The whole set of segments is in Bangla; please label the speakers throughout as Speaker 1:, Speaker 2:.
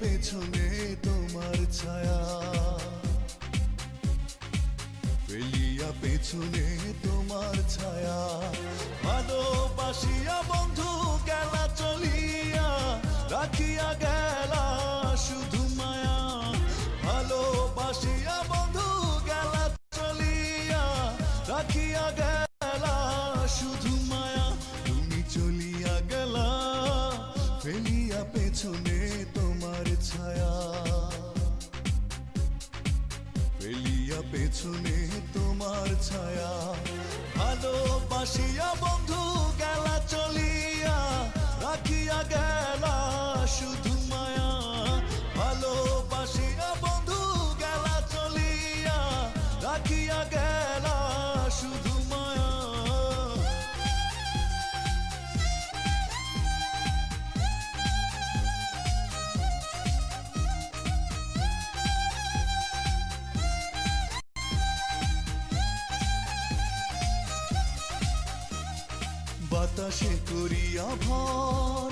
Speaker 1: পেছনে তোমার ছায়া, ফেলিয়া পেছনে তোমার ছায়া। ভালোবাসিয়া বন্ধু গেলা চলিয়া, রাখিয়া গেলা শুধু মায়া। ভালোবাসিয়া বন্ধু গেলা চলিয়া, রাখিয়া গেলা শুধু মায়া। তুমি চলিয়া গেলা ফেলিয়া পেছনে তোমার ছায়া, ফেলিয়া পেছনে তোমার ছায়া। ভালোবাসিয়া বন্ধু গেলা চলিয়া, রাখিয়া গেলা শুধু মায়া। ভালোবাসিয়া বন্ধু গেলা চলিয়া, রাখিয়া গেলা শুধু মায়া। বাতাসে করিয়া ভর,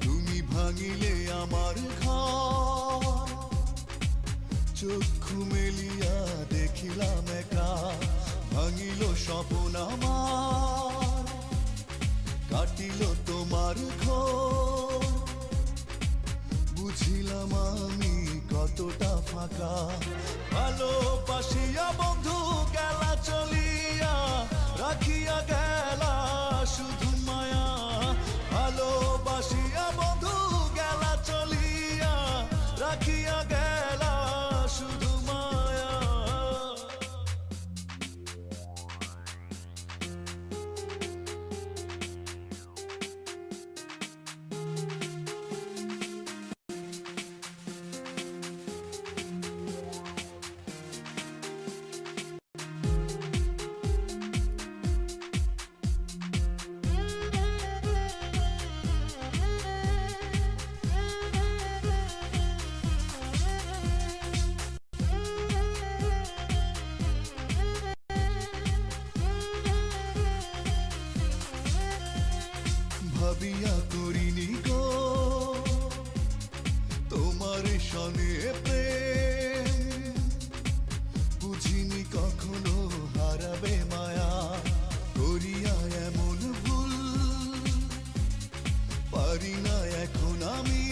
Speaker 1: তুমি ভাঙিলে আমার ঘর। চক্ষু মেলিয়া দেখিলাম একা, ভাঙিল স্বপ্ন আমার। কাটিল তোমার ঘোর, বুঝিলাম আমি কতটা ফাঁকা। ভালোবাসিয়া বন্ধু গেলা চলিয়া, রাখিয়া গেলা শুধু মায়া। ভালোবাসিয়া বন্ধু গেলা চলিয়া, রাখিয়া গেলা শুধু মায়া। ভাবিয়া করিনি গো তোমার সনে প্রেম, বুঝিনি কখনো হারাবে মায়া। করিয়া এমন ভুল পারি না এখন আমি,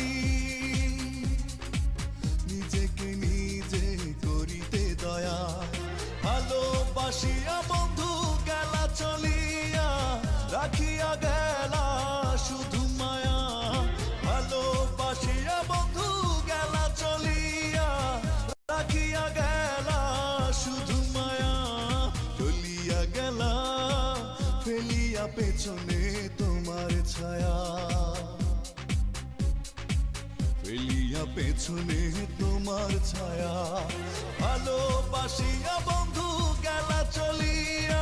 Speaker 1: নিজেকে নিজে করিতে দয়া। ভালোবাসিয়া বন্ধু গেলা চলিয়া, রাখিয়া গেলা শুধু মায়া। ভালোবাসিয়া বন্ধু গেলা চলিয়া, রাখিয়া গেলা শুধু মায়া। চলিয়া গেলা ফেলিয়া পেছনে তোমার ছায়া, ফেলিয়া পেছনে তোমার ছায়া। ভালোবাসিয়া বন্ধু গেলা চলিয়া,